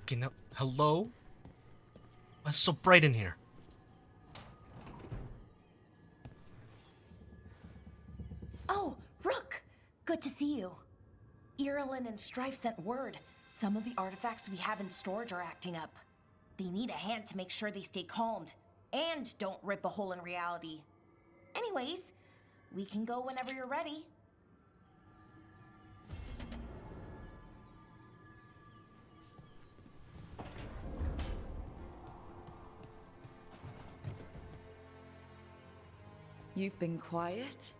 fucking hell. Hello? Why is it so bright in here? Oh, Rook! Good to see you. Irelin and Strife sent word. Some of the artifacts we have in storage are acting up. They need a hand to make sure they stay calmed. And don't rip a hole in reality. Anyways, we can go whenever you're ready. You've been quiet?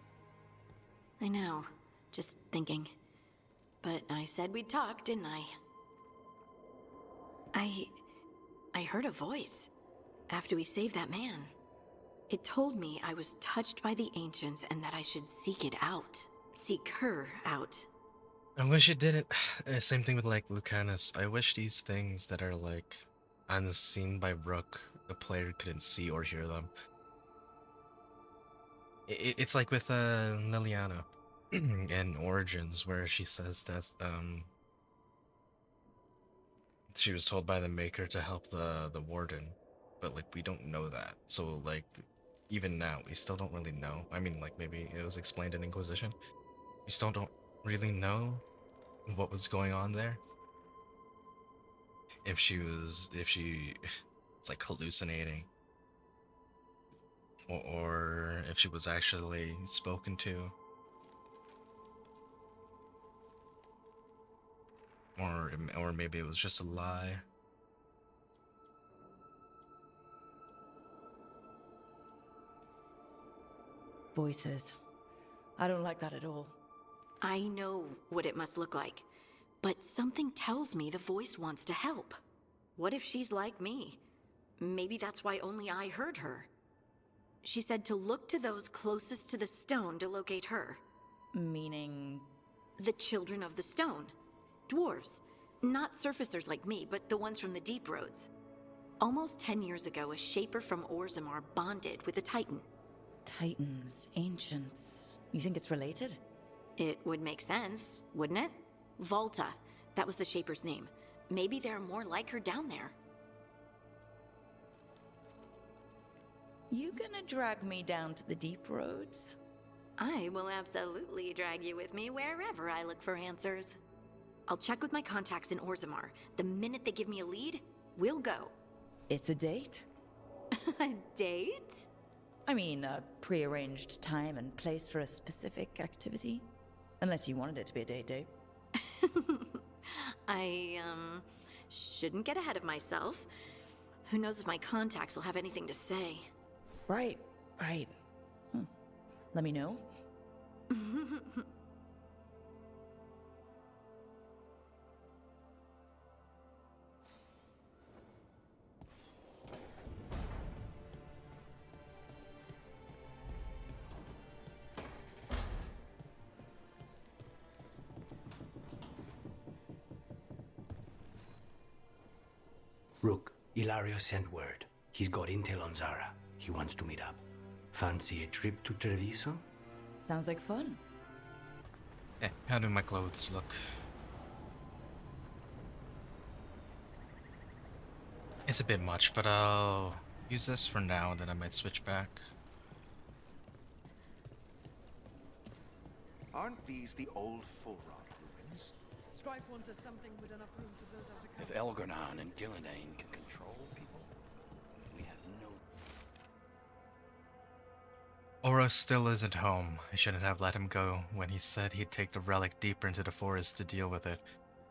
I know. Just thinking. But I said we'd talk, didn't I? I heard a voice after we saved that man. It told me I was touched by the ancients and that I should seek it out. Seek her out. I wish it didn't. Same thing with like Lucanis. I wish these things that are like unseen by Rook, the player couldn't see or hear them. It's like with Liliana in Origins, where she says that she was told by the Maker to help the Warden, but like we don't know that. So like even now we still don't really know. I mean, like maybe it was explained in Inquisition. We still don't really know what was going on there. If she it's like hallucinating. Or if she was actually spoken to. Or maybe it was just a lie. Voices. I don't like that at all. I know what it must look like, but something tells me the voice wants to help. What if she's like me? Maybe that's why only I heard her. She said to look to those closest to the stone to locate her. Meaning? The children of the stone. Dwarves. Not surfacers like me, but the ones from the deep roads. Almost 10 years ago, a shaper from Orzammar bonded with a titan. Titans, ancients. You think it's related? It would make sense, wouldn't it? Volta. That was the shaper's name. Maybe there are more like her down there. You gonna drag me down to the deep roads? I will absolutely drag you with me wherever I look for answers. I'll check with my contacts in Orzammar. The minute they give me a lead, we'll go. It's a date? A date? I mean, a prearranged time and place for a specific activity. Unless you wanted it to be a date. I, shouldn't get ahead of myself. Who knows if my contacts will have anything to say. Right. Let me know. Rook, Ilario sent word. He's got intel on Zara. He wants to meet up. Fancy a trip to Treviso? Sounds like fun. Eh, how do my clothes look? It's a bit much, but I'll use this for now, then I might switch back. Aren't these the old Vora'shivan ruins? Strife wanted something with enough room to build out a If Elgar'nan and Gillenane can control people, we have no... Oros still isn't home. I shouldn't have let him go when he said he'd take the relic deeper into the forest to deal with it.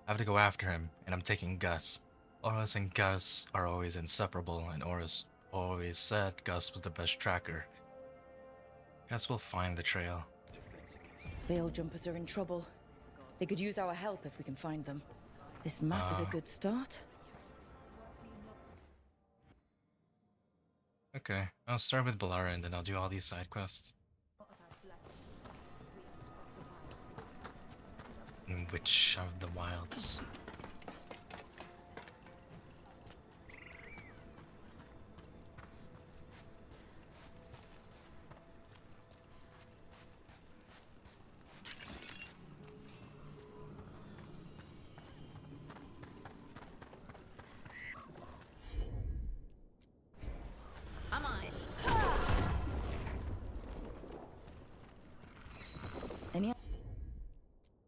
I have to go after him, and I'm taking Gus. Oros and Gus are always inseparable, and Oros always said Gus was the best tracker. Guess we'll find the trail. Veil jumpers are in trouble. They could use our help if we can find them. This map is a good start. Okay, I'll start with Bellara and then I'll do all these side quests. Witch of the Wilds.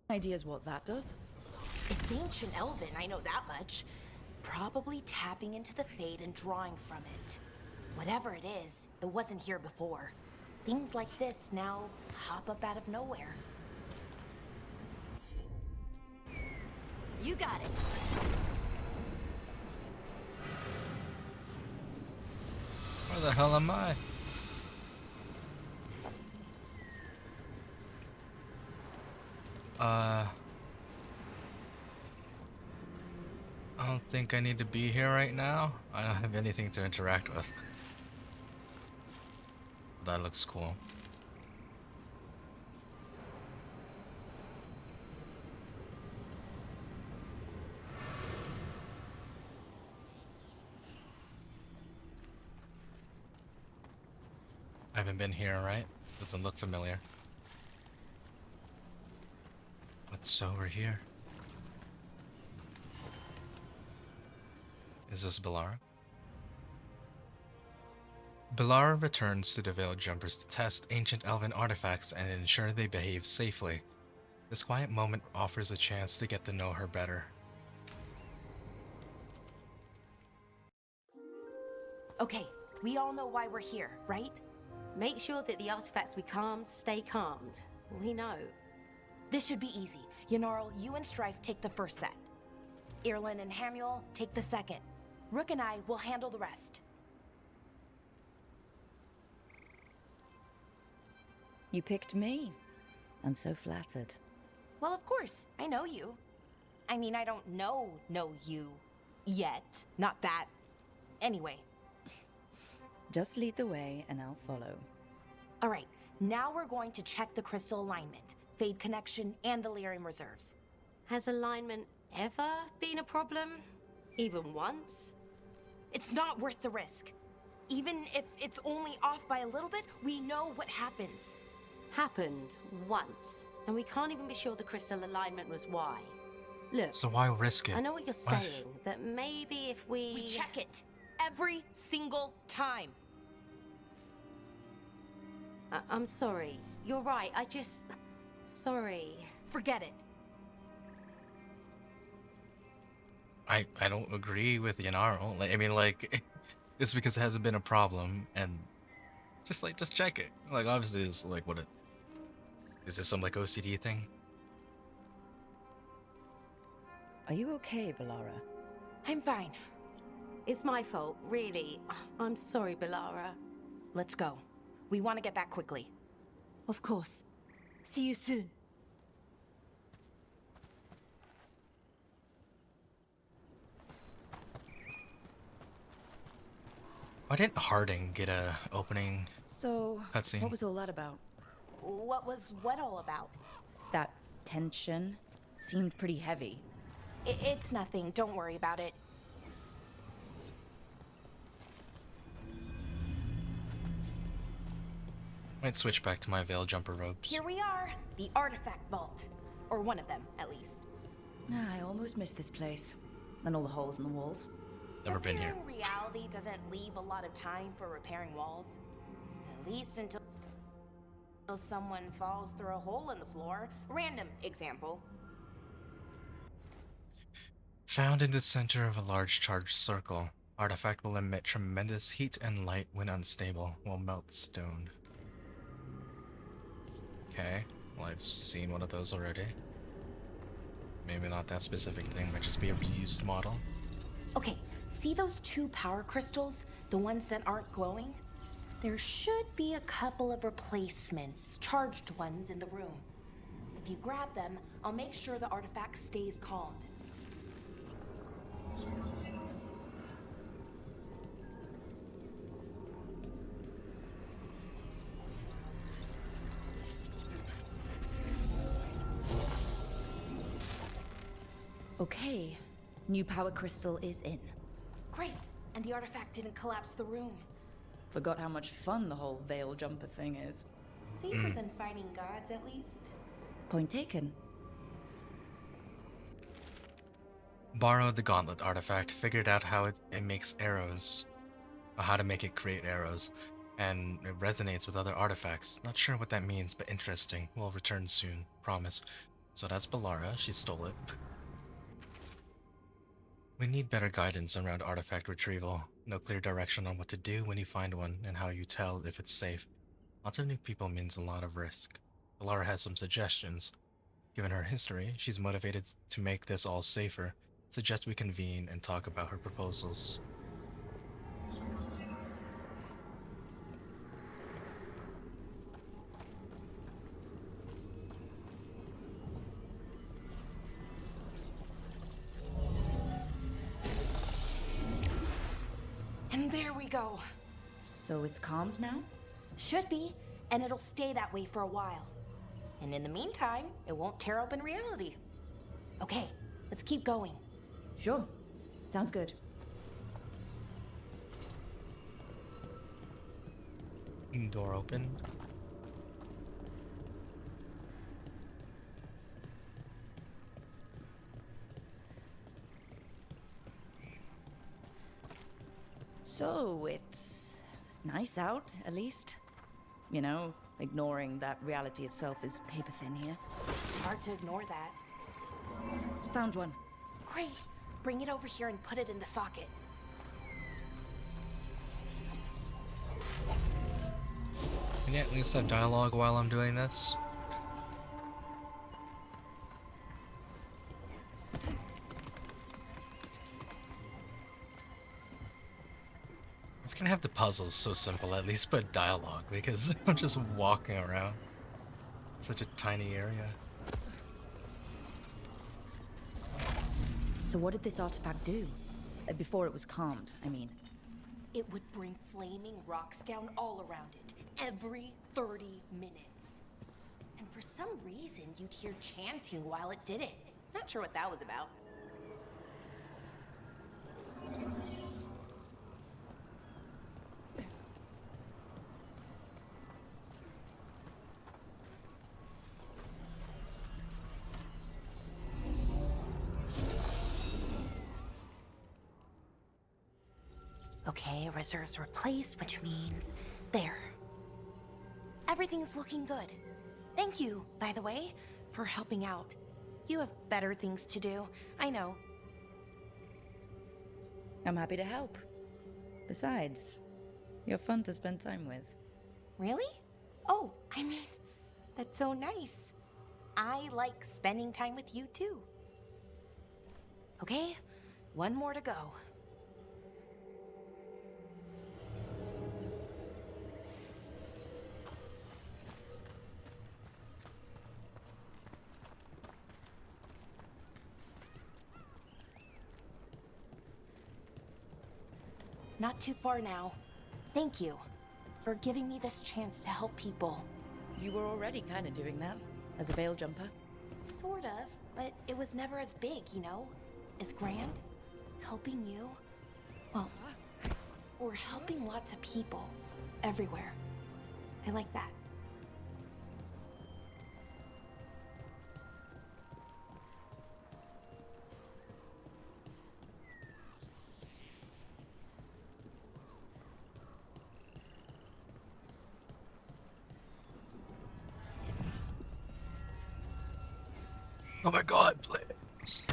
Ideas what that does? It's ancient Elven, I know that much. Probably tapping into the Fade and drawing from it. Whatever it is, it wasn't here before. Things like this now pop up out of nowhere. You got it. Where the hell am I? I don't think I need to be here right now. I don't have anything to interact with. That looks cool. I haven't been here, right? Doesn't look familiar. What's over here? Is this Bellara? Bellara returns to the Veiled Jumpers to test ancient elven artifacts and ensure they behave safely. This quiet moment offers a chance to get to know her better. Okay, we all know why we're here, right? Make sure that the artifacts we calmed stay calmed. We know. This should be easy. Yanarl, you and Strife take the first set. Irlin and Hamuel take the second. Rook and I will handle the rest. You picked me. I'm so flattered. Well, of course, I know you. I mean, I don't know you yet. Not that. Anyway. Just lead the way and I'll follow. All right, now we're going to check the crystal alignment, Fade connection, and the lyrium reserves. Has alignment ever been a problem? Even once? It's not worth the risk. Even if it's only off by a little bit, we know what happens. Happened once, and we can't even be sure the crystal alignment was why. Look, So why risk it? I know what you're saying, but maybe if We check it every single time. I'm sorry. You're right. Sorry. Forget it. I don't agree with Yanaro. Like, I mean, like, it's because it hasn't been a problem, and just check it. Like, obviously, it's like, what it is this some like OCD thing? Are you okay, Bellara? I'm fine. It's my fault, really. I'm sorry, Bellara. Let's go. We want to get back quickly. Of course. See you soon. Why didn't Harding get a opening So, cutscene? what was all that about? What was what all about? That tension seemed pretty heavy. It's nothing. Don't worry about it. Might switch back to my veil jumper robes. Here we are. The artifact vault. Or one of them, at least. I almost missed this place. And all the holes in the walls. Never been here. Repairing reality doesn't leave a lot of time for repairing walls. At least until someone falls through a hole in the floor. Random example. Found in the center of a large charged circle. Artifact will emit tremendous heat and light when unstable, will melt stone. Okay, well I've seen one of those already. Maybe not that specific thing, might just be a reused model. Okay, see those two power crystals? The ones that aren't glowing? There should be a couple of replacements, charged ones in the room. If you grab them, I'll make sure the artifact stays calmed. Okay, new power crystal is in. Great, and the artifact didn't collapse the room. Forgot how much fun the whole veil jumper thing is. Safer than fighting gods, at least. Point taken. Borrowed the gauntlet artifact, figured out how it makes arrows. Or how to make it create arrows. And it resonates with other artifacts. Not sure what that means, but interesting. We'll return soon, promise. So that's Bellara. She stole it. We need better guidance around artifact retrieval. No clear direction on what to do when you find one, and how you tell if it's safe. Lots of new people means a lot of risk. Bellara has some suggestions. Given her history, she's motivated to make this all safer. Suggest we convene and talk about her proposals. And there we go. So it's calmed now? Should be, and it'll stay that way for a while. And in the meantime, it won't tear open reality. Okay, let's keep going. Sure. Sounds good. Door open. So it's nice out, at least. You know, ignoring that reality itself is paper thin here. Hard to ignore that. Found one. Great. Bring it over here and put it in the socket. Can you at least have dialogue while I'm doing this? If we can have the puzzles so simple, at least put dialogue, because I'm just walking around. Such a tiny area. So what did this artifact do? Before it was calmed, I mean. It would bring flaming rocks down all around it, every 30 minutes. And for some reason, you'd hear chanting while it did it. Not sure what that was about. Okay, reserves replaced, which means there. Everything's looking good. Thank you, by the way, for helping out. You have better things to do, I know. I'm happy to help. Besides, you're fun to spend time with. Really? Oh, I mean, that's so nice. I like spending time with you too. Okay, one more to go. Not too far now. Thank you for giving me this chance to help people. You were already kind of doing that, as a veil jumper. Sort of, but it was never as big, you know? As grand. Helping you. Well, or helping lots of people. Everywhere. I like that. Oh my god, please.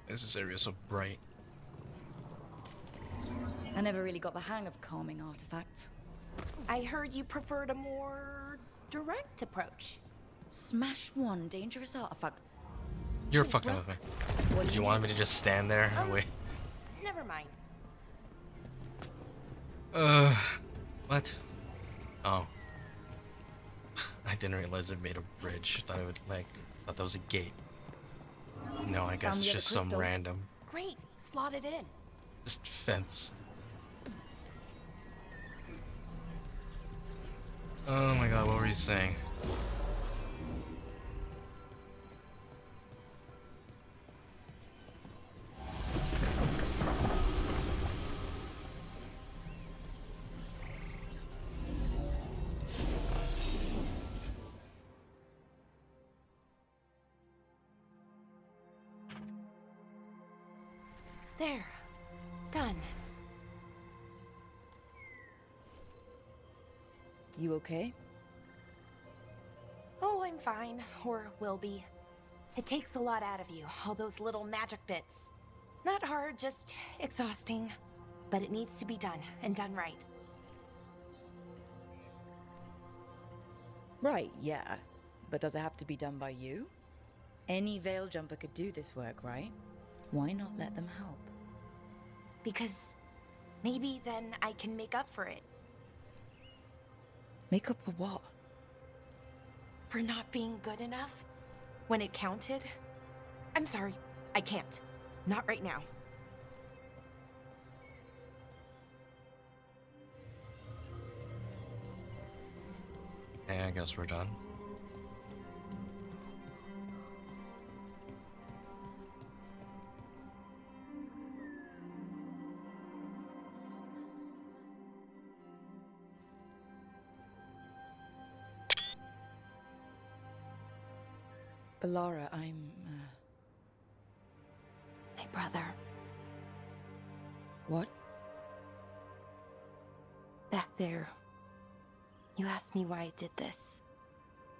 This area is so bright. I never really got the hang of calming artifacts. I heard you preferred a more direct approach. Smash one dangerous artifact. You're fucking with me. What Did you want me to just stand there and wait? Never mind. What? Oh. I didn't realize it made a bridge. Thought it would, thought that was a gate. No, I guess Found it's the other just some crystal. random. Great, slot it in. Just fence. Oh my god, what were you saying? There. Done. You okay? Oh, I'm fine. Or will be. It takes a lot out of you, all those little magic bits. Not hard, just exhausting. But it needs to be done, and done right. Right, yeah. But does it have to be done by you? Any veil jumper could do this work, right? Why not let them help? Because maybe then I can make up for it. Make up for what? For not being good enough when it counted. I'm sorry, I can't. Not right now. Hey, I guess we're done. Bellara, My brother, What? back there. You asked me why I did this.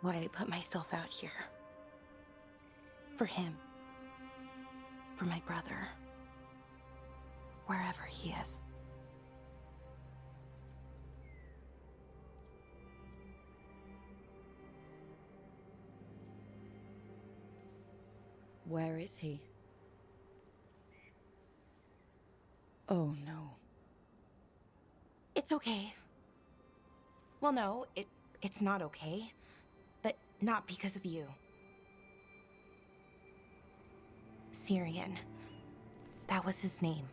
Why I put myself out here. For him. For my brother. Wherever he is. Where is he? Oh no. It's okay. Well, no, it's not okay. But not because of you. Syrian. That was his name.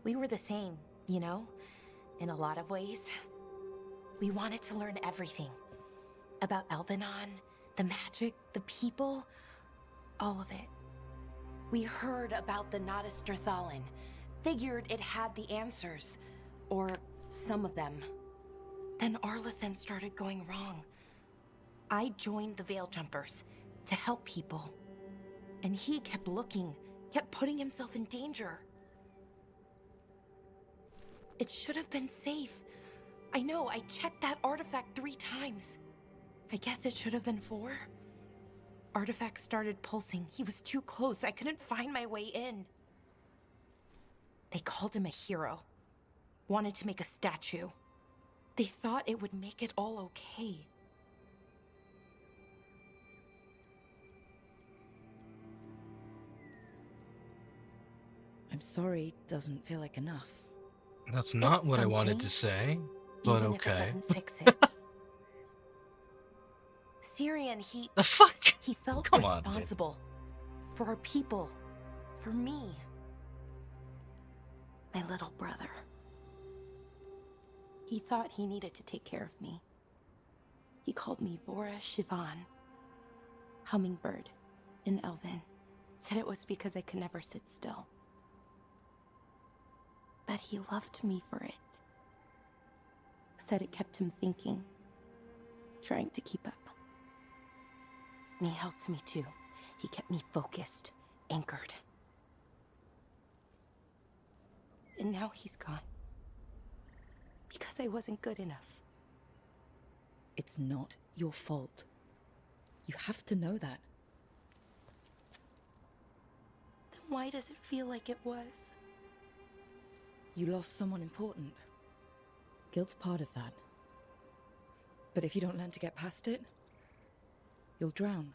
We were the same, you know? In a lot of ways. We wanted to learn everything. About Elvenon, the magic, the people, all of it. We heard about the Notisterthalin, figured it had the answers, or some of them. Then Arlathan started going wrong. I joined the Veil Jumpers to help people. And he kept looking, kept putting himself in danger. It should have been safe. I know, I checked that artifact 3 times. I guess it should have been 4. Artifact started pulsing. He was too close. I couldn't find my way in. They called him a hero. Wanted to make a statue. They thought it would make it all okay. I'm sorry, doesn't feel like enough. That's not It's what I wanted something, to say, but even if it okay. doesn't fix it. Syrian, The fuck? he felt Come on, dude. responsible. For our people. For me. My little brother. He thought he needed to take care of me. He called me Vora'shivan. Hummingbird in Elven. Said it was because I could never sit still. But he loved me for it. Said it kept him thinking. Trying to keep up. And he helped me too. He kept me focused, anchored. And now he's gone. Because I wasn't good enough. It's not your fault. You have to know that. Then why does it feel like it was? You lost someone important. Guilt's part of that. But if you don't learn to get past it, you'll drown.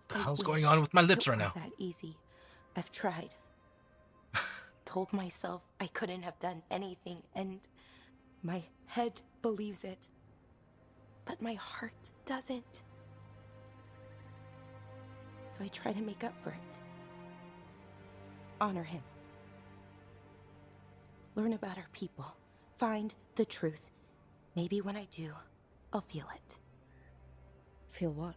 What the hell's going on with my lips it right were now? That easy. I've tried. Told myself I couldn't have done anything, and my head believes it. But my heart doesn't. So I try to make up for it. Honor him. Learn about our people. Find the truth. Maybe when I do, I'll feel it. Feel what?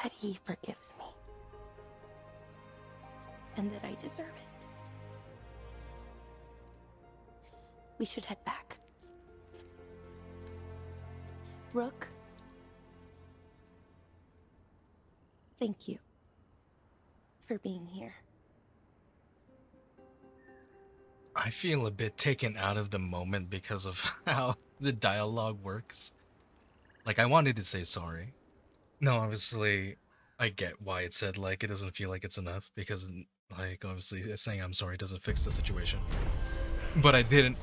That he forgives me. And that I deserve it. We should head back. Rook? Thank you for being here. I feel a bit taken out of the moment because of how the dialogue works. Like, I wanted to say sorry. No, obviously, I get why it said, like, it doesn't feel like it's enough, because, like, obviously, saying I'm sorry doesn't fix the situation. But I didn't...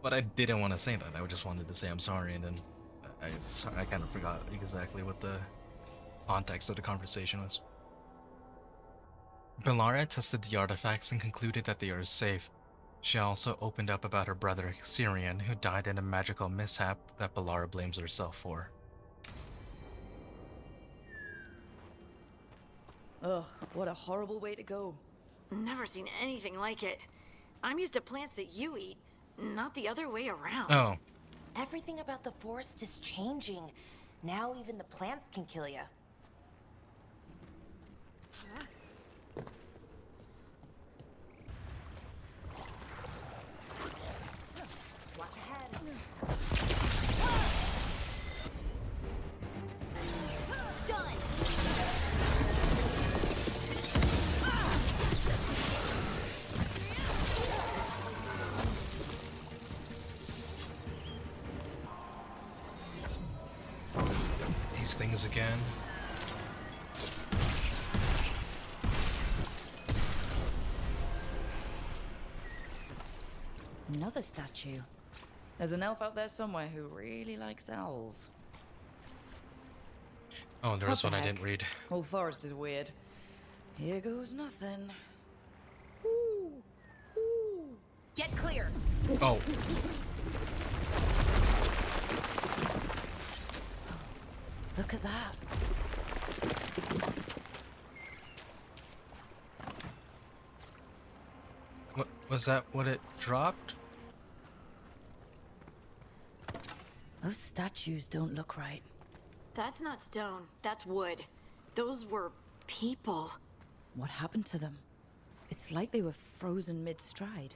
but I didn't want to say that. I just wanted to say I'm sorry, and then I kind of forgot exactly what the context of the conversation was. Bellara tested the artifacts and concluded that they are safe. She also opened up about her brother, Syrian, who died in a magical mishap that Bellara blames herself for. Ugh, what a horrible way to go. Never seen anything like it. I'm used to plants that you eat, not the other way around. Oh. Everything about the forest is changing. Now even the plants can kill you. Watch ahead. Done! These things again. Another statue. There's an elf out there somewhere who really likes owls. Oh, there was What the one I didn't heck? read. Old Forest is weird. Here goes nothing. Get clear. Oh. Look at that. What was that? What it dropped? Those statues don't look right. That's not stone, that's wood. Those were people. What happened to them? It's like they were frozen mid-stride.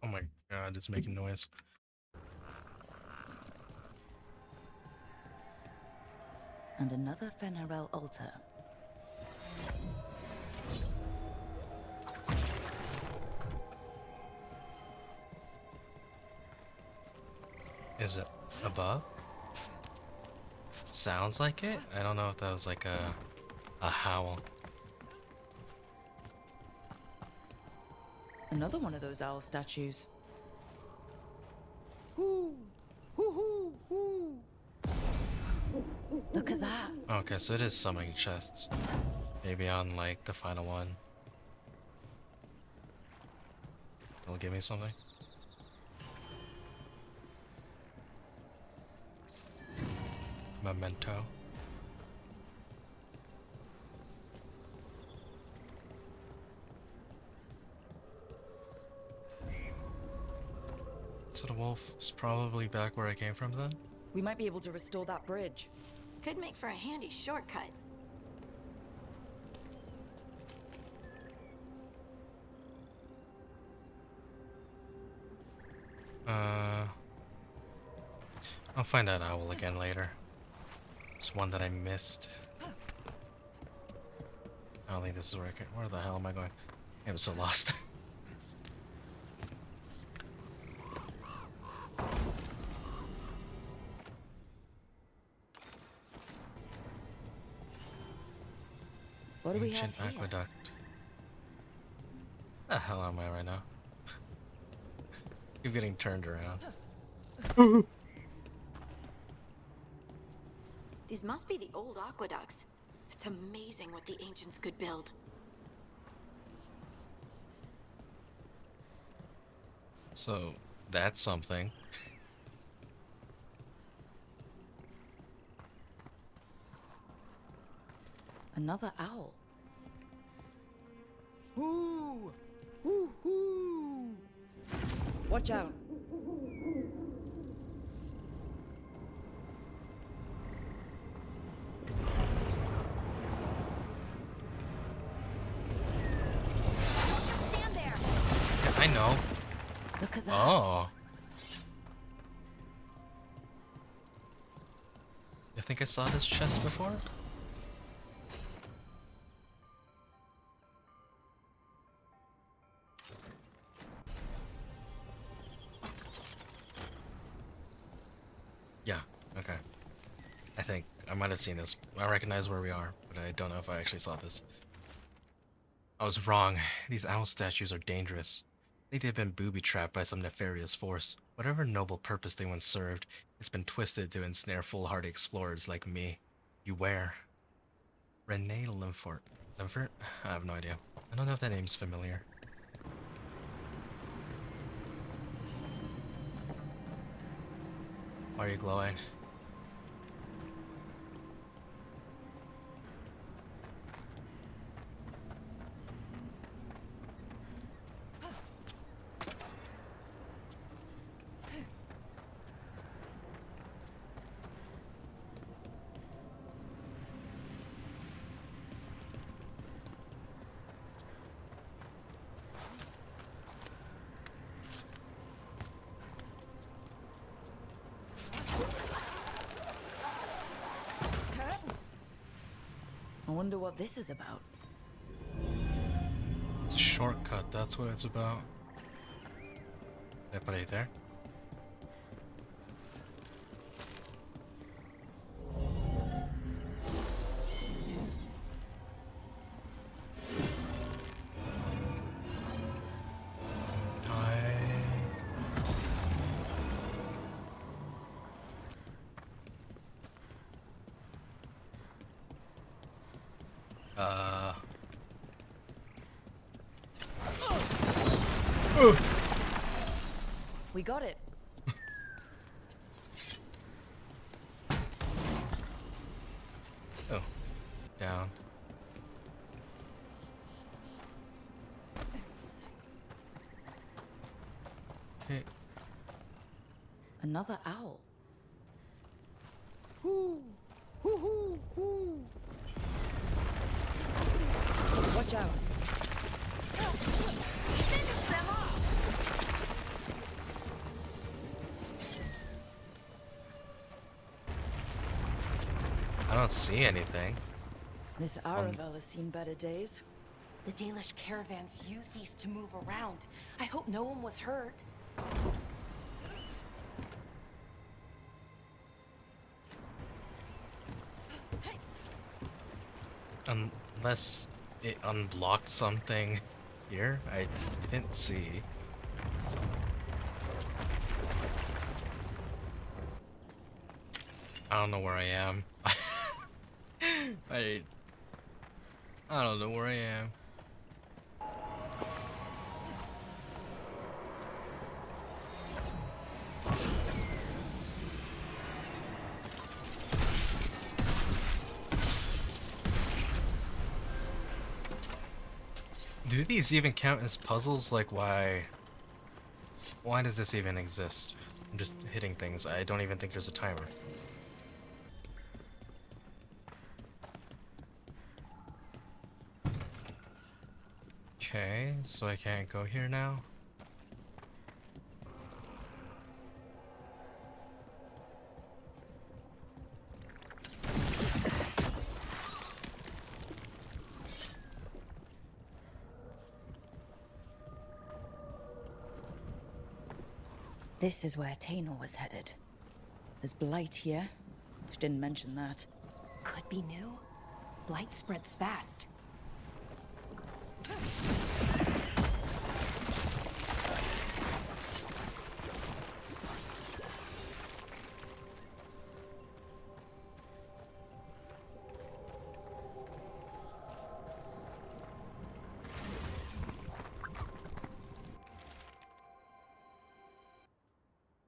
Oh my god, it's making noise. And another Fenarel altar. Is it above? Sounds like it? I don't know if that was like a howl. Another one of those owl statues. Look at that. Okay, so it is summoning chests. Maybe on like the final one. It'll give me something. Memento. So the wolf is probably back where I came from then? We might be able to restore that bridge. Could make for a handy shortcut. I'll find that owl again later. It's one that I missed. I don't think this is where I can. Where the hell am I going? I'm so lost. What do we have Ancient here? aqueduct. The hell am I right now? Keep getting turned around. These must be the old aqueducts. It's amazing what the ancients could build. So that's something. Another owl. Ooh! Ooh! Ooh! Watch out. Stand there. Yeah, I know. Look at that. Oh. think I saw this chest before? Yeah, okay. I think I might have seen this. I recognize where we are, but I don't know if I actually saw this. I was wrong. These owl statues are dangerous. I think they've been booby-trapped by some nefarious force. Whatever noble purpose they once served, it's been twisted to ensnare foolhardy explorers like me. Beware. Renee Limfort. Limfort? I have no idea. I don't know if that name's familiar. Why are you glowing? I wonder what this is about. It's a shortcut, that's what it's about. Did I put it there? We got it. Oh, down. Okay. Another owl. Hoo! Hoo hoo hoo! Watch out. I don't see anything. This Aravel has seen better days. The Dalish caravans use these to move around. I hope no one was hurt. Unless it unblocked something here, I didn't see. I don't know where I am. I don't know where I am. Do these even count as puzzles? Like, why does this even exist? I'm just hitting things. I don't even think there's a timer. Okay, so I can't go here now. This is where Tainor was headed. There's blight here. She didn't mention that. Could be new. Blight spreads fast.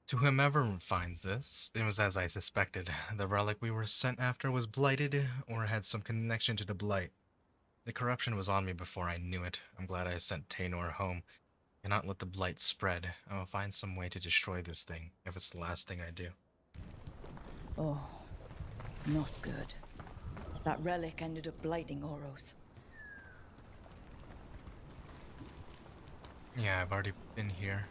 To whomever finds this, it was as I suspected. The relic we were sent after was blighted, or had some connection to the blight. The corruption was on me before I knew it. I'm glad I sent Tainor home. Cannot let the blight spread. I will find some way to destroy this thing, if it's the last thing I do. Oh, not good. That relic ended up blighting Oros. Yeah, I've already been here.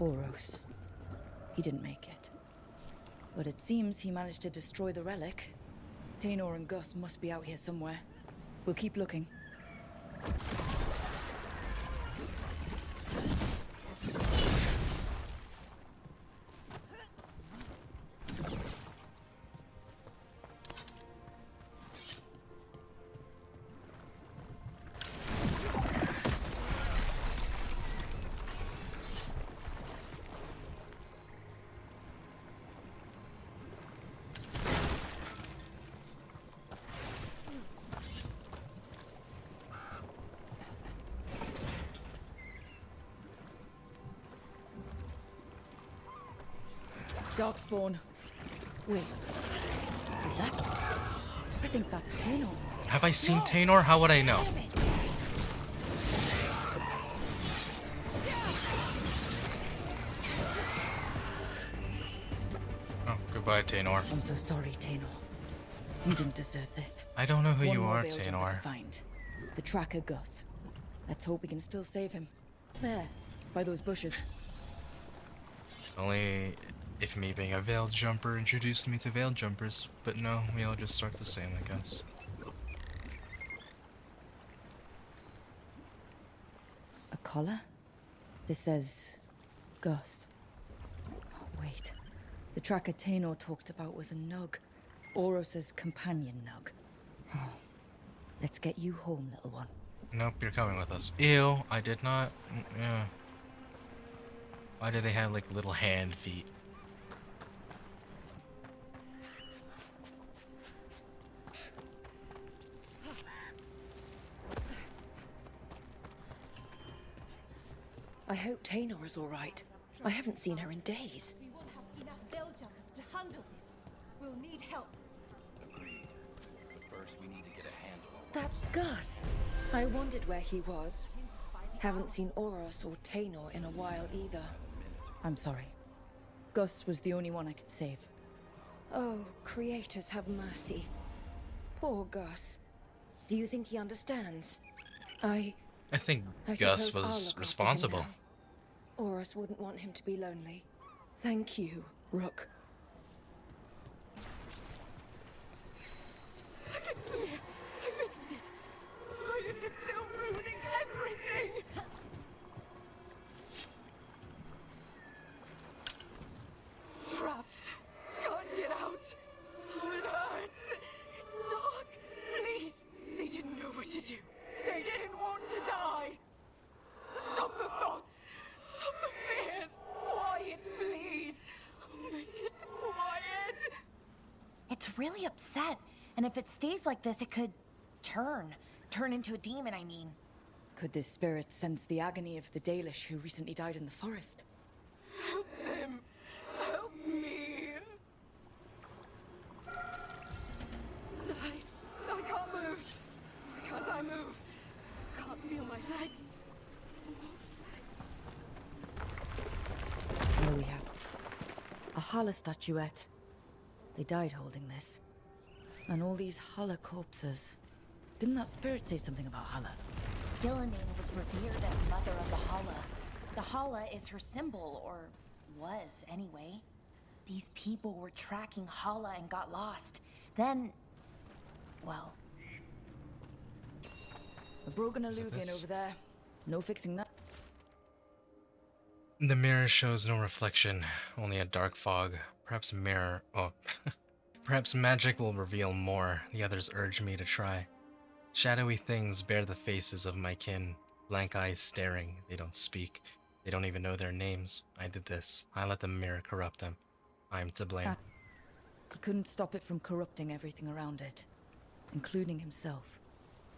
Oros. He didn't make it. But it seems he managed to destroy the relic. Tainor and Gus must be out here somewhere. We'll keep looking. Darkspawn. Wait. Is that? I think that's Tainor. Have I seen Tainor? How would I know? Oh, goodbye, Tainor. I'm so sorry, Tainor. You didn't deserve this. I don't know who One you more are, Veilguard to Tainor. find. The tracker Gus. Let's hope we can still save him. There, by those bushes. Only if me being a veiled jumper introduced me to veiled jumpers, but no, we all just start the same, I guess. A collar? This says Gus. Oh, wait. The tracker Tainor talked about was a nug. Oros's companion nug. Oh. Let's get you home, little one. Nope, you're coming with us. Ew, I did not. Yeah. Why do they have like little hand feet? I hope Tainor is all right. I haven't seen her in days. We won't have enough Beljumpers to handle this. We'll need help. Agreed. But first we need to get a handle on That's Gus. I wondered where he was. Haven't seen Oros or Tainor in a while either. I'm sorry. Gus was the only one I could save. Oh, creators have mercy. Poor Gus. Do you think he understands? I think I Gus suppose I'll was look after him responsible. now. Oros wouldn't want him to be lonely. Thank you, Rook. I fixed it. Why is it still ruining everything? Trapped. Can't get out. Oh, it hurts. It's dark. Please. They didn't know what to do. They didn't want to die. Stop the thoughts. Stop the fears. Quiet, please. Make it quiet. It's really upset, and if it stays like this, it could turn into a demon, I mean. Could this spirit sense the agony of the Dalish who recently died in the forest? Help them. Help me. I can't move. Why can't I move? Can't feel my legs. Here we have a Hala statuette. They died holding this. And all these Hala corpses. Didn't that spirit say something about Hala? Gillinan was revered as mother of the Hala. The Hala is her symbol, or was anyway. These people were tracking Hala and got lost. Then, well... A broken Is it alluvian this? over there. No fixing that. The mirror shows no reflection, only a dark fog. Perhaps mirror. Oh, perhaps magic will reveal more. The others urge me to try. Shadowy things bear the faces of my kin. Blank eyes staring. They don't speak. They don't even know their names. I did this. I let the mirror corrupt them. I'm to blame. He couldn't stop it from corrupting everything around it, including himself.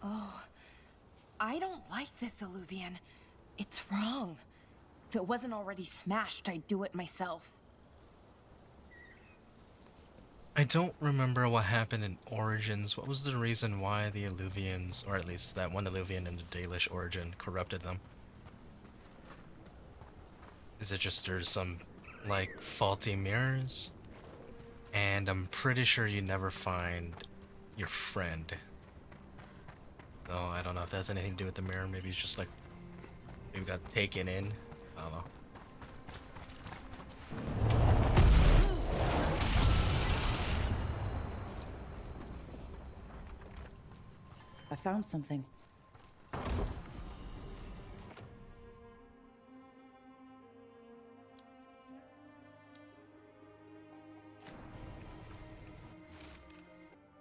Oh, I don't like this, Alluvian. It's wrong. If it wasn't already smashed, I'd do it myself. I don't remember what happened in Origins. What was the reason why the Alluvians, or at least that one Alluvian in the Dalish origin, corrupted them? Is it just there's some, like, faulty mirrors? And I'm pretty sure you never find your friend. Though I don't know if that has anything to do with the mirror. Maybe it's just like, maybe got taken in. I don't know. I found something.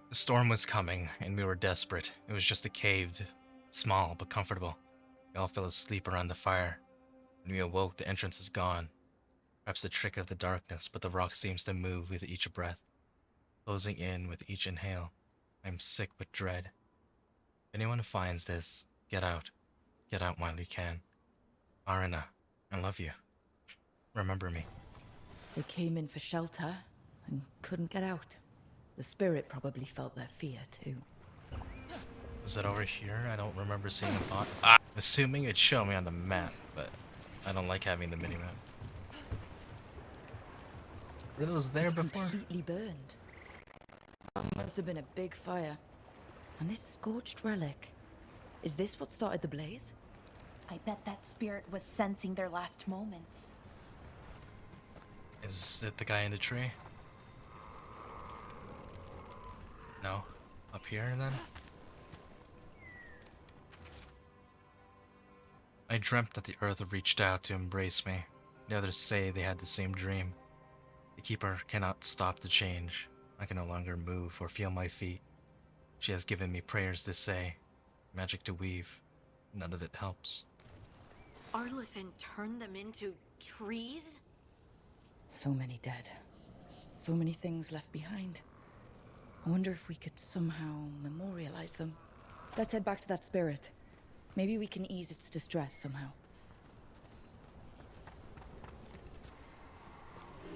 The storm was coming, and we were desperate. It was just a cave, small but comfortable. We all fell asleep around the fire. When we awoke, the entrance is gone. Perhaps the trick of the darkness, but the rock seems to move with each breath, closing in with each inhale. I am sick with dread. If anyone finds this, get out. Get out while you can. Arina, I love you. Remember me. They came in for shelter and couldn't get out. The spirit probably felt their fear too. Was it over here? I don't remember seeing a bot. I'm assuming it'd show me on the map, but I don't like having the minimap. It was there It's before. completely burned. Must have been a big fire. And this scorched relic, is this what started the blaze? I bet that spirit was sensing their last moments. Is it the guy in the tree? No? Up here then? I dreamt that the earth reached out to embrace me. The others say they had the same dream. The keeper cannot stop the change. I can no longer move or feel my feet. She has given me prayers to say, magic to weave. None of it helps. Arlathan turned them into trees? So many dead. So many things left behind. I wonder if we could somehow memorialize them. Let's head back to that spirit. Maybe we can ease its distress somehow.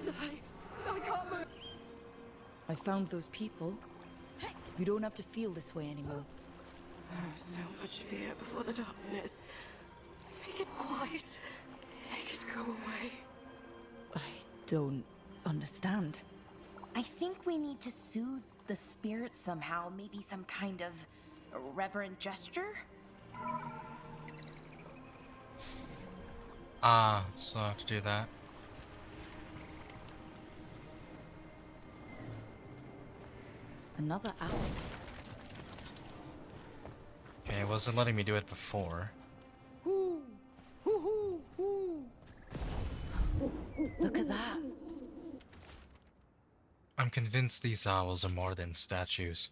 I can't move. I found those people. You don't have to feel this way anymore. So much fear before the darkness. Make it quiet. Make it go away. I don't understand. I think we need to soothe the spirit somehow, maybe some kind of reverent gesture? So I have to do that. Another owl. Okay, it wasn't letting me do it before. Look at that. I'm convinced these owls are more than statues.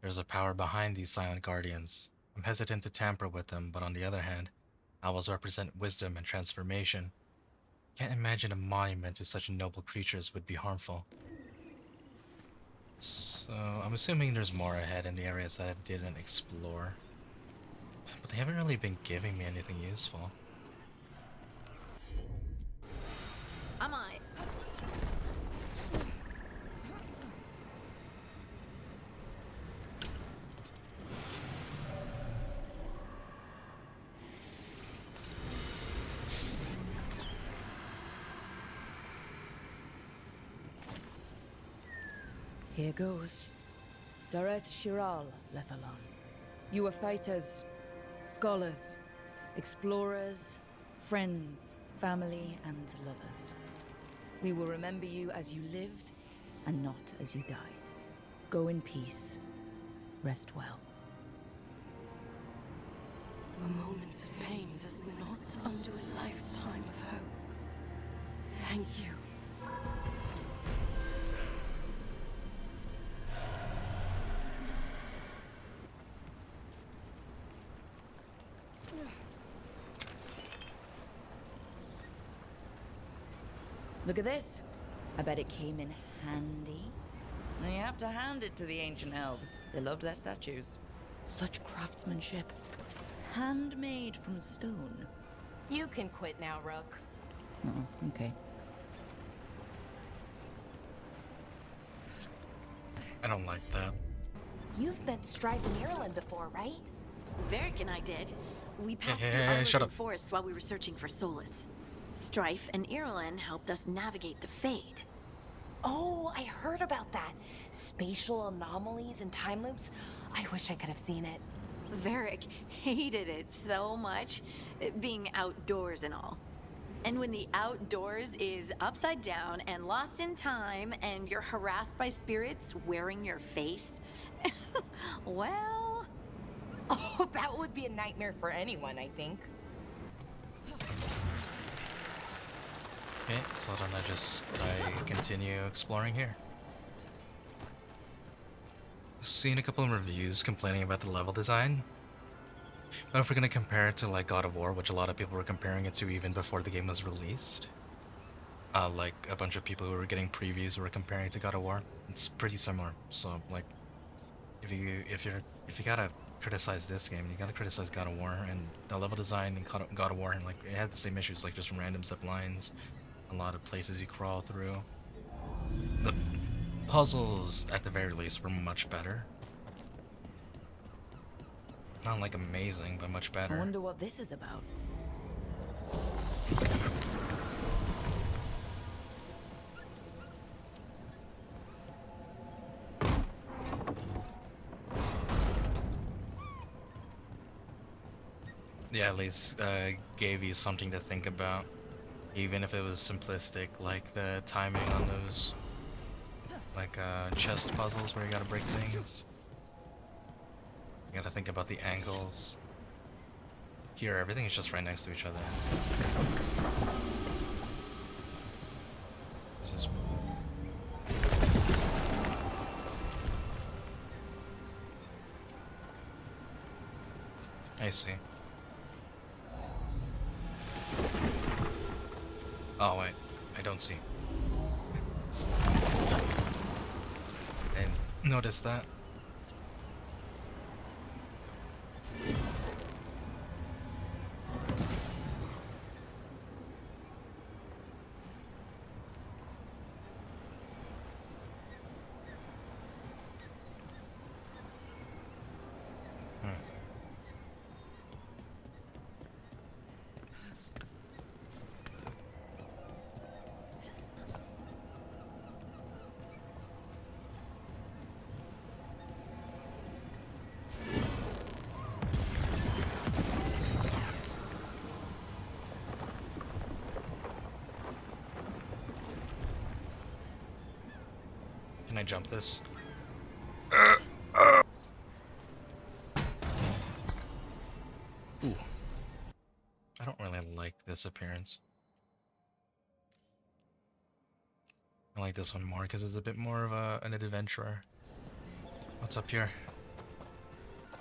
There's a power behind these silent guardians. I'm hesitant to tamper with them, but on the other hand, owls represent wisdom and transformation. Can't imagine a monument to such noble creatures would be harmful. So, I'm assuming there's more ahead in the areas that I didn't explore. But they haven't really been giving me anything useful. I'm on it. Here goes. Dareth Shiral, Lethalon. You were fighters, scholars, explorers, friends, family, and lovers. We will remember you as you lived, and not as you died. Go in peace. Rest well. A moment of pain does not undo a lifetime of hope. Thank you. Look at this. I bet it came in handy. And you have to hand it to the ancient elves. They loved their statues. Such craftsmanship. Handmade from stone. You can quit now, Rook. Oh, okay. I don't like that. You've met Strife in Ireland before, right? Varric and I did. We passed Hey, through hey, hey, shut Arlathan up. Forest while we were searching for Solace. Strife and Irulan helped us navigate the Fade. Oh, I heard about that. Spatial anomalies and time loops. I wish I could have seen it. Varric hated it so much, being outdoors and all. And when the outdoors is upside down and lost in time and you're harassed by spirits wearing your face, well... Oh, that would be a nightmare for anyone, I think. Okay, so then I continue exploring here. Seen a couple of reviews complaining about the level design. But if we're gonna compare it to like God of War, which a lot of people were comparing it to even before the game was released, like a bunch of people who were getting previews were comparing it to God of War, it's pretty similar. So like, if you gotta criticize this game, you gotta criticize God of War, and the level design in God of War, and like it had the same issues, like just random zip lines, a lot of places you crawl through. The puzzles, at the very least, were much better. Not like amazing, but much better. I wonder what this is about. Yeah, at least gave you something to think about, even if it was simplistic, like the timing on those, like chest puzzles where you gotta break things. You gotta think about the angles. Here, everything is just right next to each other. This is... I see. Oh wait, I don't see. I didn't notice that. Can I jump this? Ooh. I don't really like this appearance. I like this one more because it's a bit more of an adventurer. What's up here?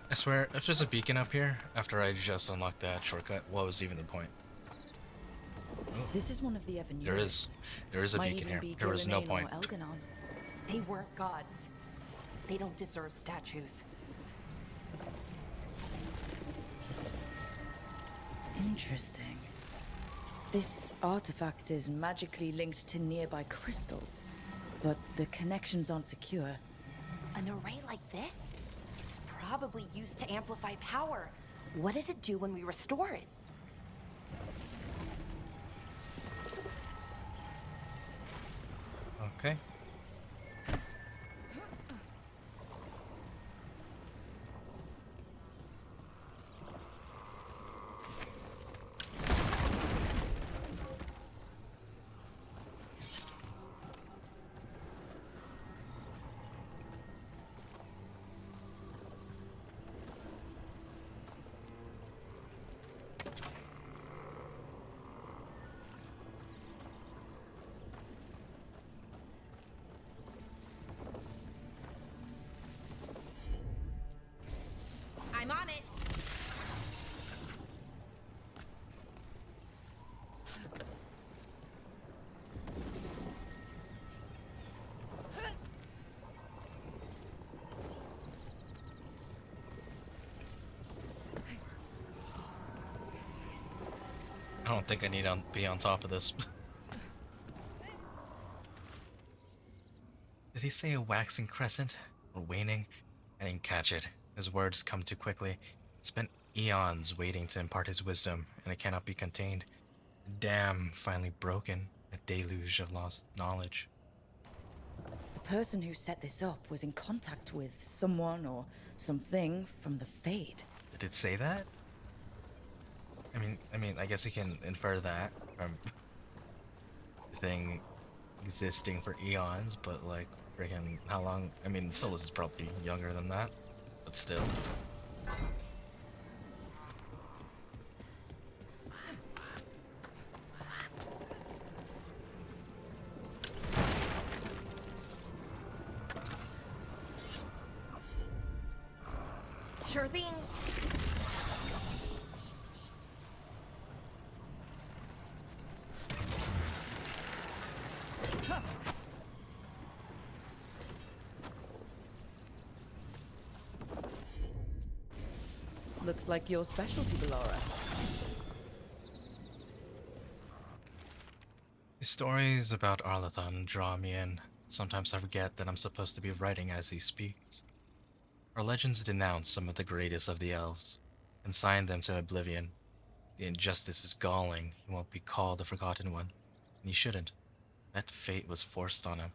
I swear, if there's a beacon up here, after I just unlocked that shortcut, what was even the point? Oh. This is one of the Evan. There is a beacon here. There was no point. They weren't gods. They don't deserve statues. Interesting. This artifact is magically linked to nearby crystals, but the connections aren't secure. An array like this? It's probably used to amplify power. What does it do when we restore it? Okay. I'm on it. I don't think I need to be on top of this. Did he say a waxing crescent? Or waning? I didn't catch it. His words come too quickly. It spent eons waiting to impart his wisdom, and it cannot be contained. A dam finally broken. A deluge of lost knowledge. The person who set this up was in contact with someone or something from the Fade. Did it say that? I mean, I guess you can infer that. from thing existing for eons, but like freaking how long? I mean, Solus is probably younger than that, but still. Sure thing. Looks like your specialty, Bellara. The stories about Arlathan draw me in. Sometimes I forget that I'm supposed to be writing as he speaks. Our legends denounce some of the greatest of the elves, and sign them to oblivion. The injustice is galling. He won't be called the Forgotten One, and he shouldn't. That fate was forced on him.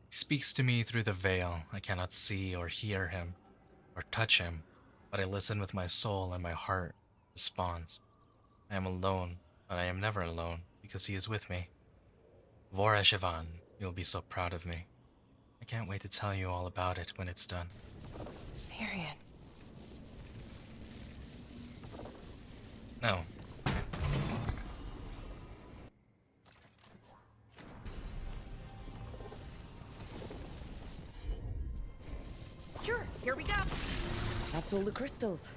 He speaks to me through the veil. I cannot see or hear him, or touch him, but I listen with my soul and my heart responds. I am alone, but I am never alone, because he is with me. Vora'shivan, you'll be so proud of me. I can't wait to tell you all about it when it's done. Syrian. No. Sure, here we go. That's all the crystals.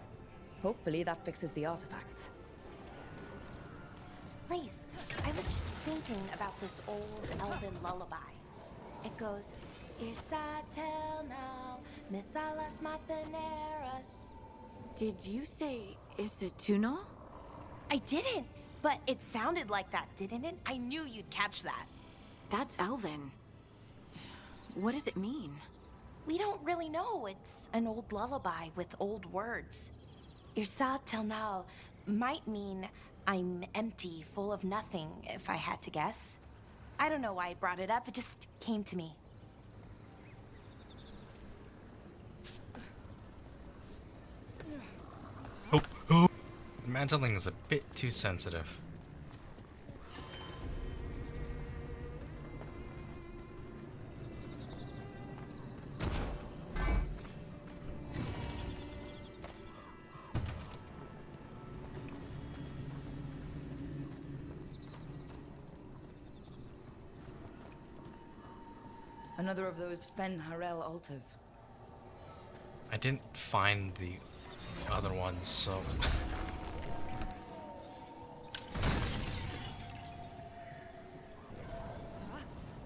Hopefully that fixes the artifacts. Lace, I was just thinking about this old elven lullaby. It goes, Irsatel now, Mithalas Matheneras. Did you say Isatunal? I didn't, but it sounded like that, didn't it? I knew you'd catch that. That's Elven. What does it mean? We don't really know. It's an old lullaby with old words. Irsatel now might mean I'm empty, full of nothing, if I had to guess. I don't know why I brought it up, it just came to me. Mantling is a bit too sensitive. Another of those Fen Harel altars. I didn't find the other ones, so...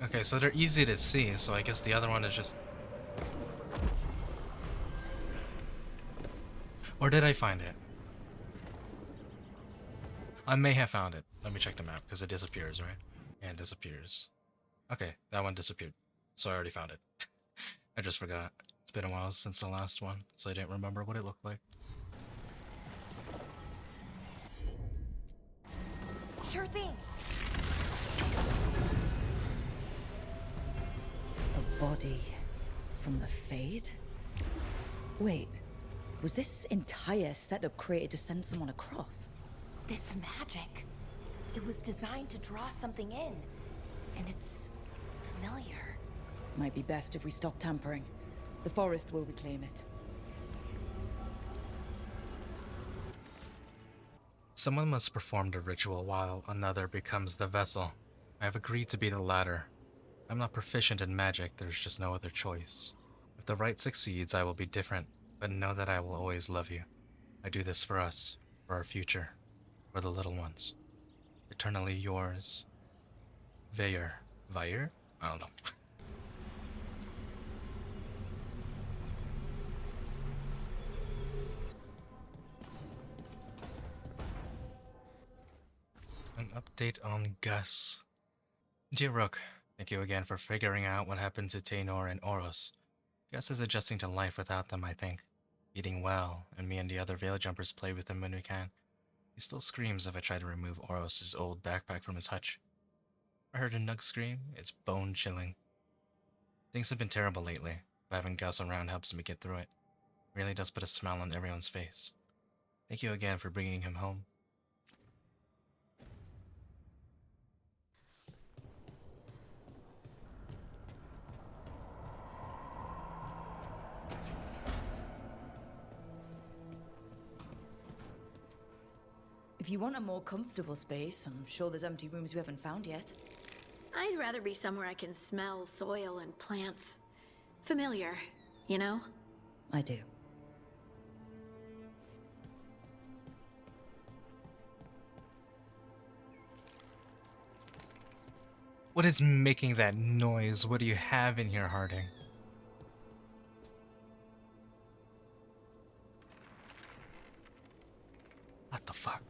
Okay, so they're easy to see, so I guess the other one is just... Or did I find it? I may have found it. Let me check the map, because it disappears, right? Yeah, it disappears. Okay, that one disappeared. So I already found it. I just forgot. It's been a while since the last one, so I didn't remember what it looked like. Sure thing. A body from the Fade? Wait, was this entire setup created to send someone across? This magic. It was designed to draw something in. And it's familiar. Might be best if we stop tampering. The forest will reclaim it. Someone must perform the ritual while another becomes the vessel. I have agreed to be the latter. I'm not proficient in magic, there's just no other choice. If the rite succeeds, I will be different, but know that I will always love you. I do this for us, for our future, for the little ones. Eternally yours. Veilguard. Veilguard? I don't know. An update on Gus. Dear Rook, Thank you again for figuring out what happened to Taynor and Oros. Gus is adjusting to life without them, I think. Eating well, and me and the other Veil Jumpers play with him when we can. He still screams if I try to remove Oros' old backpack from his hutch. I heard a Nug scream. It's bone-chilling. Things have been terrible lately, but having Gus around helps me get through it. Really does put a smile on everyone's face. Thank you again for bringing him home. If you want a more comfortable space, I'm sure there's empty rooms we haven't found yet. I'd rather be somewhere I can smell soil and plants. Familiar, you know? I do. What is making that noise? What do you have in here, Harding? What the fuck?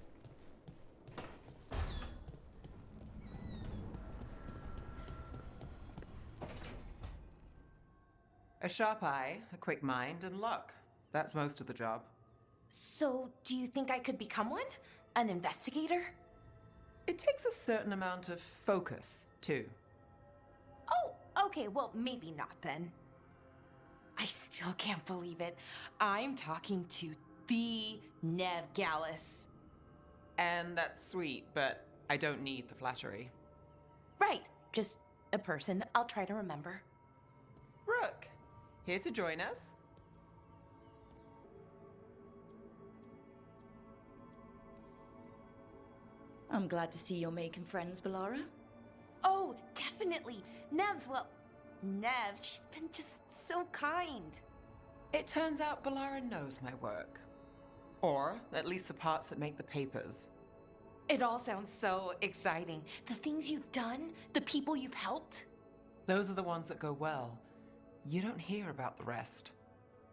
A sharp eye, a quick mind, and luck. That's most of the job. So, do you think I could become one? An investigator? It takes a certain amount of focus, too. Oh, okay, well, maybe not then. I still can't believe it. I'm talking to the Nev Gallus. And that's sweet, but I don't need the flattery. Right, just a person I'll try to remember. Rook, here to join us. I'm glad to see you're making friends, Bellara. Oh, definitely. Nev's, well, Nev, she's been just so kind. It turns out Bellara knows my work. Or at least the parts that make the papers. It all sounds so exciting. The things you've done, the people you've helped. Those are the ones that go well. You don't hear about the rest.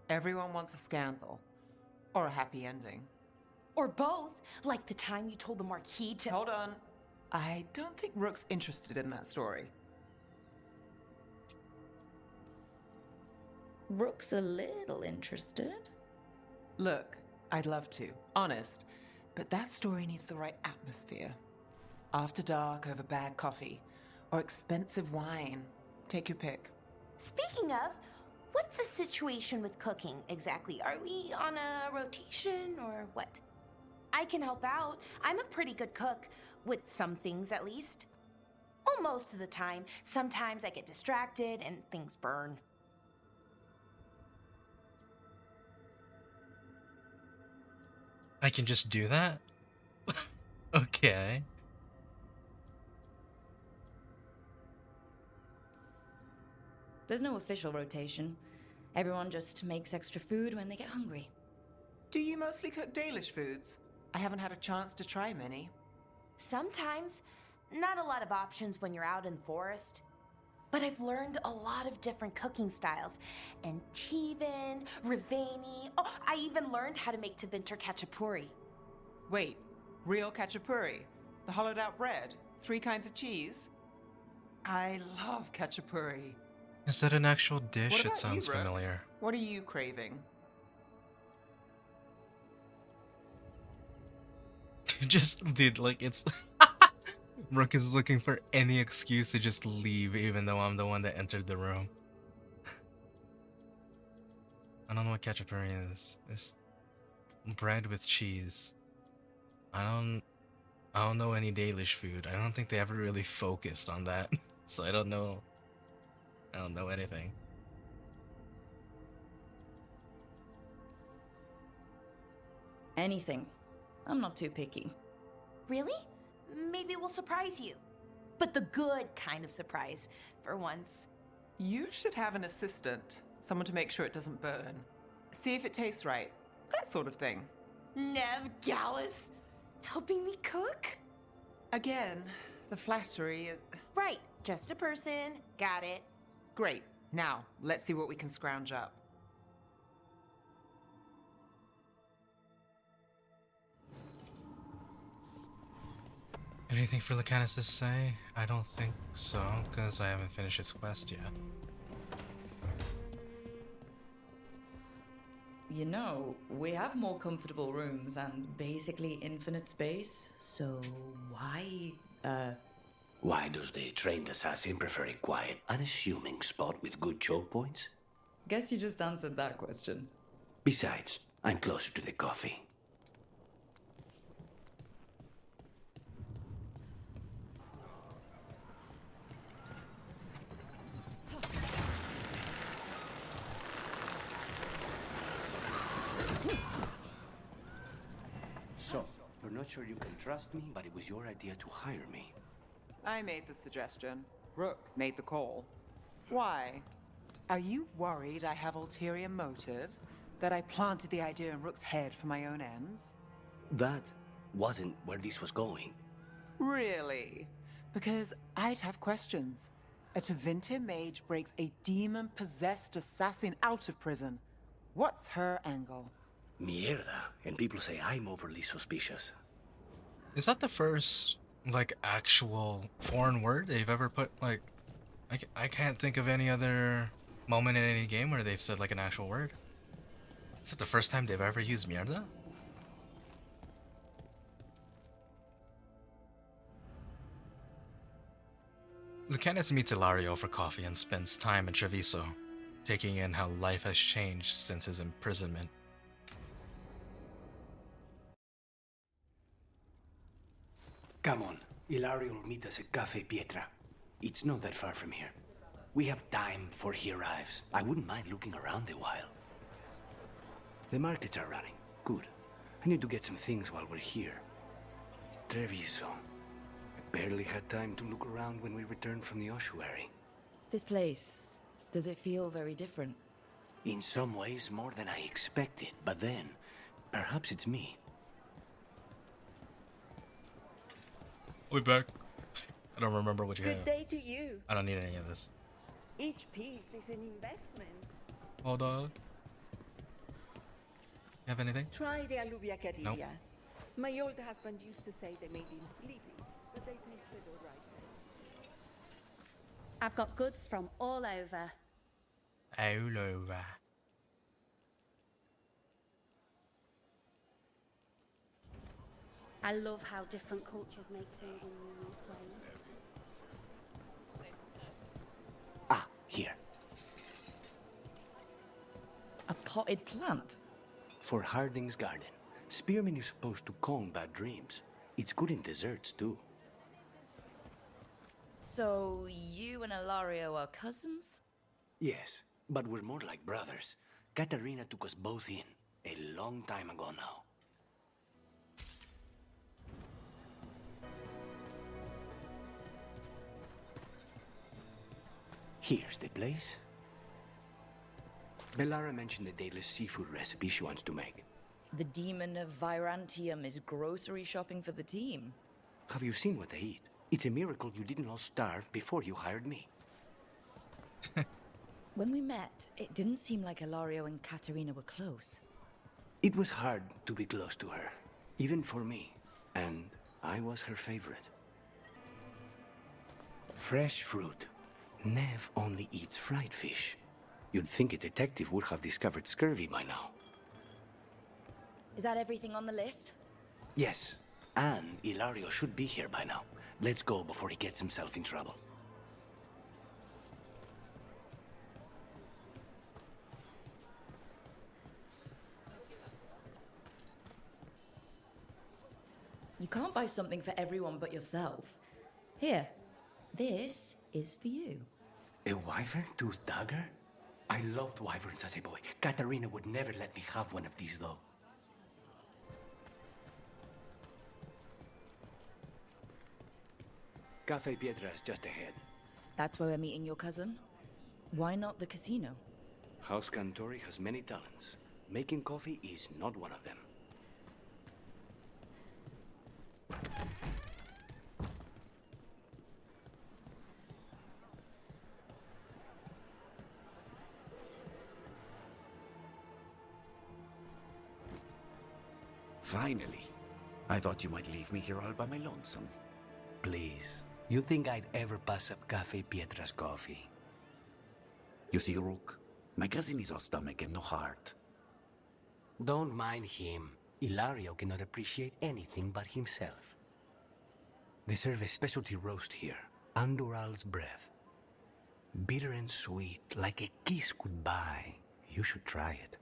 Everyone wants a scandal. Or a happy ending. Or both, like the time you told the Marquis to— Hold on. I don't think Rook's interested in that story. Rook's a little interested. Look, I'd love to, honest. But that story needs the right atmosphere. After dark over bad coffee. Or expensive wine. Take your pick. Speaking of, what's the situation with cooking exactly? Are we on a rotation or what? I can help out. I'm a pretty good cook, with some things at least. Well, most of the time. Sometimes I get distracted and things burn. I can just do that? Okay. There's no official rotation. Everyone just makes extra food when they get hungry. Do you mostly cook Dalish foods? I haven't had a chance to try many. Sometimes. Not a lot of options when you're out in the forest. But I've learned a lot of different cooking styles. Antivan, Rivani. Oh, I even learned how to make Tevinter Khachapuri. Wait, real khachapuri? The hollowed out bread? 3 kinds of cheese? I love khachapuri. Is that an actual dish? What It about sounds you, Rook? familiar. What are you craving? Just did like it's Rook is looking for any excuse to just leave, even though I'm the one that entered the room. I don't know what khachapuri is. It's bread with cheese. I don't know any Dalish food. I don't think they ever really focused on that. So I don't know anything. Anything. I'm not too picky. Really? Maybe we'll surprise you. But the good kind of surprise, for once. You should have an assistant. Someone to make sure it doesn't burn. See if it tastes right. That sort of thing. Nev Gallus, helping me cook? Again, the flattery. Right, just a person. Got it. Great. Now, let's see what we can scrounge up. It Anything for Lucanis to say? I don't think so, because I haven't finished his quest yet. You know, we have more comfortable rooms and basically infinite space, so why, Why does the trained assassin prefer a quiet, unassuming spot with good choke points? Guess you just answered that question. Besides, I'm closer to the coffee. So, you're not sure you can trust me, but it was your idea to hire me. I made the suggestion. Rook made the call. Why? Are you worried I have ulterior motives? That I planted the idea in Rook's head for my own ends? That wasn't where this was going. Really? Because I'd have questions. A Tevinter mage breaks a demon-possessed assassin out of prison. What's her angle? Mierda, and people say I'm overly suspicious. Is that the first, like, actual foreign word they've ever put, like... I can't think of any other moment in any game where they've said, like, an actual word. Is that the first time they've ever used mierda? Lucanis meets Ilario for coffee and spends time in Treviso, taking in how life has changed since his imprisonment. Come on, Ilario will meet us at Cafe Pietra. It's not that far from here. We have time before he arrives. I wouldn't mind looking around a while. The markets are running. Good. I need to get some things while we're here. Treviso. I barely had time to look around when we returned from the ossuary. This place, does it feel very different? In some ways, more than I expected. But then, perhaps it's me. We're back. I don't remember what you have. Good day to you. I don't need any of this. Each piece is an investment. Hold on. You have anything? Try the alluvia carilla. Nope. My old husband used to say they made him sleepy, but they tasted all right. I've got goods from all over. All over. I love how different cultures make things in unique ways. Ah, here. A potted plant? For Harding's garden. Spearmint is supposed to calm bad dreams. It's good in desserts, too. So, you and Ilario are cousins? Yes, but we're more like brothers. Katarina took us both in, a long time ago now. Here's the place. Bellara mentioned the daily seafood recipe she wants to make. The demon of Virantium is grocery shopping for the team. Have you seen what they eat? It's a miracle you didn't all starve before you hired me. When we met, it didn't seem like Ilario and Katerina were close. It was hard to be close to her, even for me, and I was her favorite. Fresh fruit. Nev only eats fried fish. You'd think a detective would have discovered scurvy by now. Is that everything on the list? Yes, and Ilario should be here by now. Let's go before he gets himself in trouble. You can't buy something for everyone but yourself. Here, this is for you. A wyvern-toothed dagger? I loved wyverns as a boy. Katarina would never let me have one of these, though. Cafe Pietra is just ahead. That's where we're meeting your cousin? Why not the casino? House Cantori has many talents. Making coffee is not one of them. Finally. I thought you might leave me here all by my lonesome. please. You think I'd ever pass up Cafe Pietra's coffee? You see, Rook, my cousin is all stomach and no heart. Don't mind him. Ilario cannot appreciate anything but himself. They serve a specialty roast here, Andoral's breath. Bitter and sweet, like a kiss goodbye. You should try it.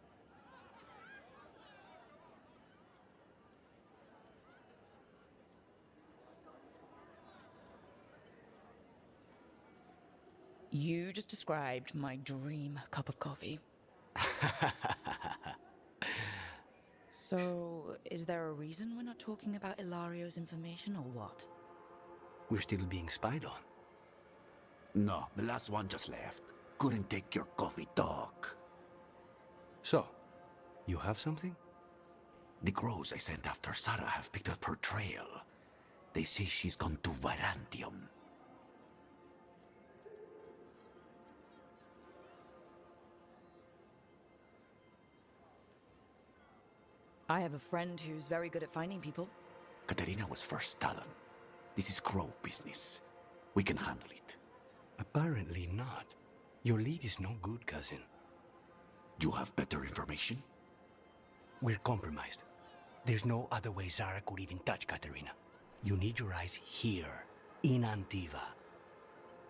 You just described my dream cup of coffee. So, is there a reason we're not talking about Ilario's information or what? We're still being spied on. No, the last one just left. Couldn't take your coffee talk. So, you have something? The crows I sent after Sarah have picked up her trail. They say she's gone to Virantium. I have a friend who's very good at finding people. Katerina was first Talon. This is crow business. We can handle it. Apparently not. Your lead is no good, cousin. You have better information? We're compromised. There's no other way Zara could even touch Katerina. You need your eyes here, in Antiva.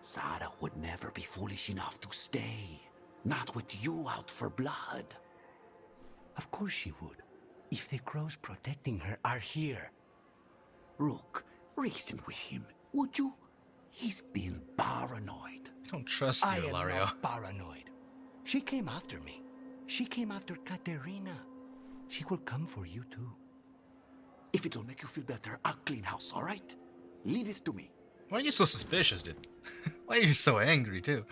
Zara would never be foolish enough to stay. Not with you out for blood. Of course she would. If the crows protecting her are here. Rook, reason with him, would you? He's being paranoid. I don't trust you, I am Ilario. not paranoid. She came after me. She came after Katerina. She will come for you too. If it'll make you feel better, I'll clean house, all right? Leave it to me. Why are you so suspicious, dude? Why are you so angry, too?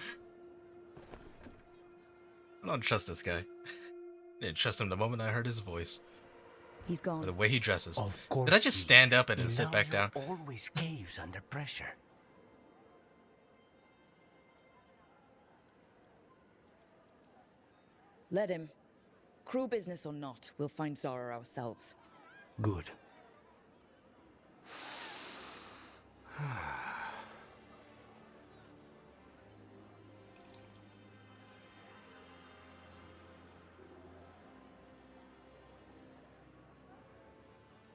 I don't trust this guy. I didn't trust him the moment I heard his voice. He's gone. Or the way he dresses. Of course. Did I just stand he is. up and then sit back down? Always caves under pressure. Let him. Crew business or not, we'll find Zara ourselves. Good.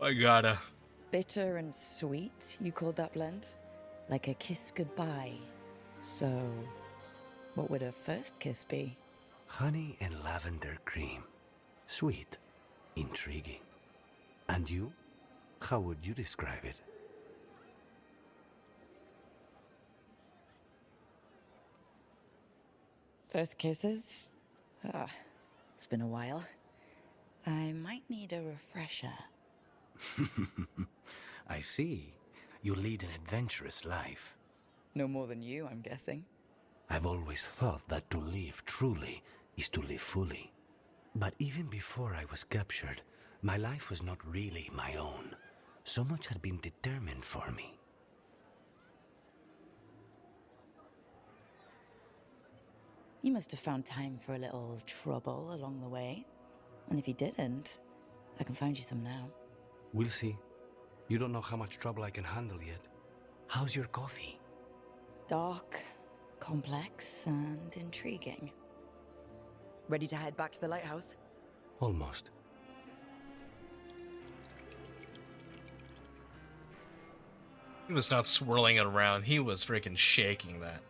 I gotta. Bitter and sweet, you called that blend? Like a kiss goodbye. So, what would a first kiss be? Honey and lavender cream. Sweet. Intriguing. And you? How would you describe it? First kisses? It's been a while. I might need a refresher. I see. You lead an adventurous life. No more than you, I'm guessing. I've always thought that to live truly is to live fully. But even before I was captured, my life was not really my own. So much had been determined for me. You must have found time for a little trouble along the way. And if you didn't, I can find you some now. We'll see. You don't know how much trouble I can handle yet. How's your coffee? Dark, complex, and intriguing. Ready to head back to the lighthouse? Almost. He was not swirling it around, he was freaking shaking that.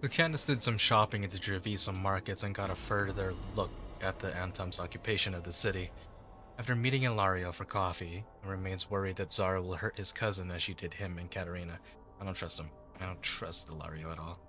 Lucanis did some shopping at the Treviso markets and got a further look at the Antum's occupation of the city. After meeting Ilario for coffee, he remains worried that Zara will hurt his cousin as she did him and Katerina. I don't trust him. I don't trust Ilario at all.